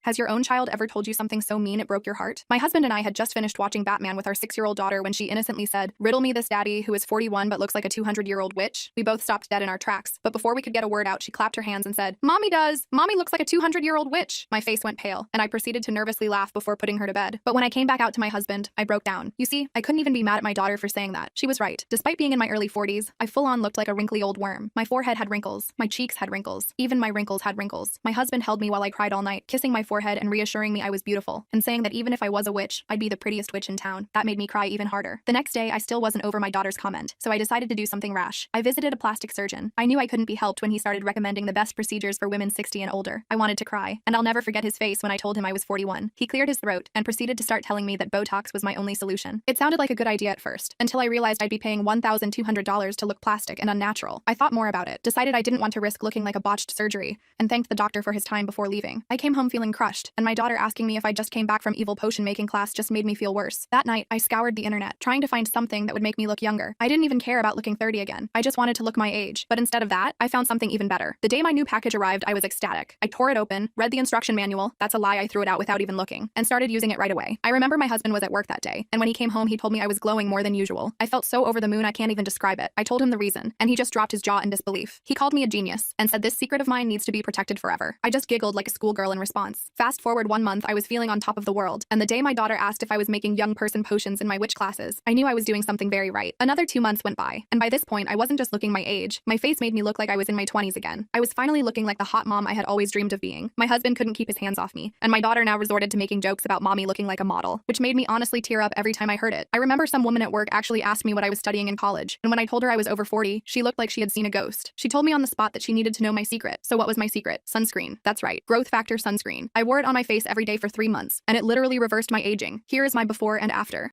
Has your own child ever told you something so mean it broke your heart? My husband and I had just finished watching Batman with our 6-year-old daughter when she innocently said, "Riddle me this daddy who is 41 but looks like a 200-year-old witch." We both stopped dead in our tracks, but before we could get a word out, she clapped her hands and said, "Mommy does! Mommy looks like a 200-year-old witch!" My face went pale, and I proceeded to nervously laugh before putting her to bed. But when I came back out to my husband, I broke down. You see, I couldn't even be mad at my daughter for saying that. She was right. Despite being in my early 40s, I full-on looked like a wrinkly old worm. My forehead had wrinkles. My cheeks had wrinkles. Even my wrinkles had wrinkles. My husband held me while I cried all night, kissing my forehead and reassuring me I was beautiful, and saying that even if I was a witch, I'd be the prettiest witch in town. That made me cry even harder. The next day, I still wasn't over my daughter's comment, so I decided to do something rash. I visited a plastic surgeon. I knew I couldn't be helped when he started recommending the best procedures for women 60 and older. I wanted to cry, and I'll never forget his face when I told him I was 41. He cleared his throat and proceeded to start telling me that Botox was my only solution. It sounded like a good idea at first, until I realized I'd be paying $1,200 to look plastic and unnatural. I thought more about it, decided I didn't want to risk looking like a botched surgery, and thanked the doctor for his time before leaving. I came home feeling crushed, and my daughter asking me if I just came back from evil potion making class just made me feel worse. That night, I scoured the internet, trying to find something that would make me look younger. I didn't even care about looking 30 again. I just wanted to look my age. But instead of that, I found something even better. The day my new package arrived, I was ecstatic. I tore it open, read the instruction manual, that's a lie, I threw it out without even looking, and started using it right away. I remember my husband was at work that day, and when he came home, he told me I was glowing more than usual. I felt so over the moon I can't even describe it. I told him the reason, and he just dropped his jaw in disbelief. He called me a genius, and said this secret of mine needs to be protected forever. I just giggled like a schoolgirl in response. Fast forward 1 month, I was feeling on top of the world, and the day my daughter asked if I was making young person potions in my witch classes, I knew I was doing something very right. Another 2 months went by, and by this point, I wasn't just looking my age. My face made me look like I was in my 20s again. I was finally looking like the hot mom I had always dreamed of being. My husband couldn't keep his hands off me, and my daughter now resorted to making jokes about mommy looking like a model, which made me honestly tear up every time I heard it. I remember some woman at work actually asked me what I was studying in college, and when I told her I was over 40, she looked like she had seen a ghost. She told me on the spot that she needed to know my secret. So what was my secret? Sunscreen. That's right. Growth Factor sunscreen. I wore it on my face every day for 3 months, and it literally reversed my aging. Here is my before and after.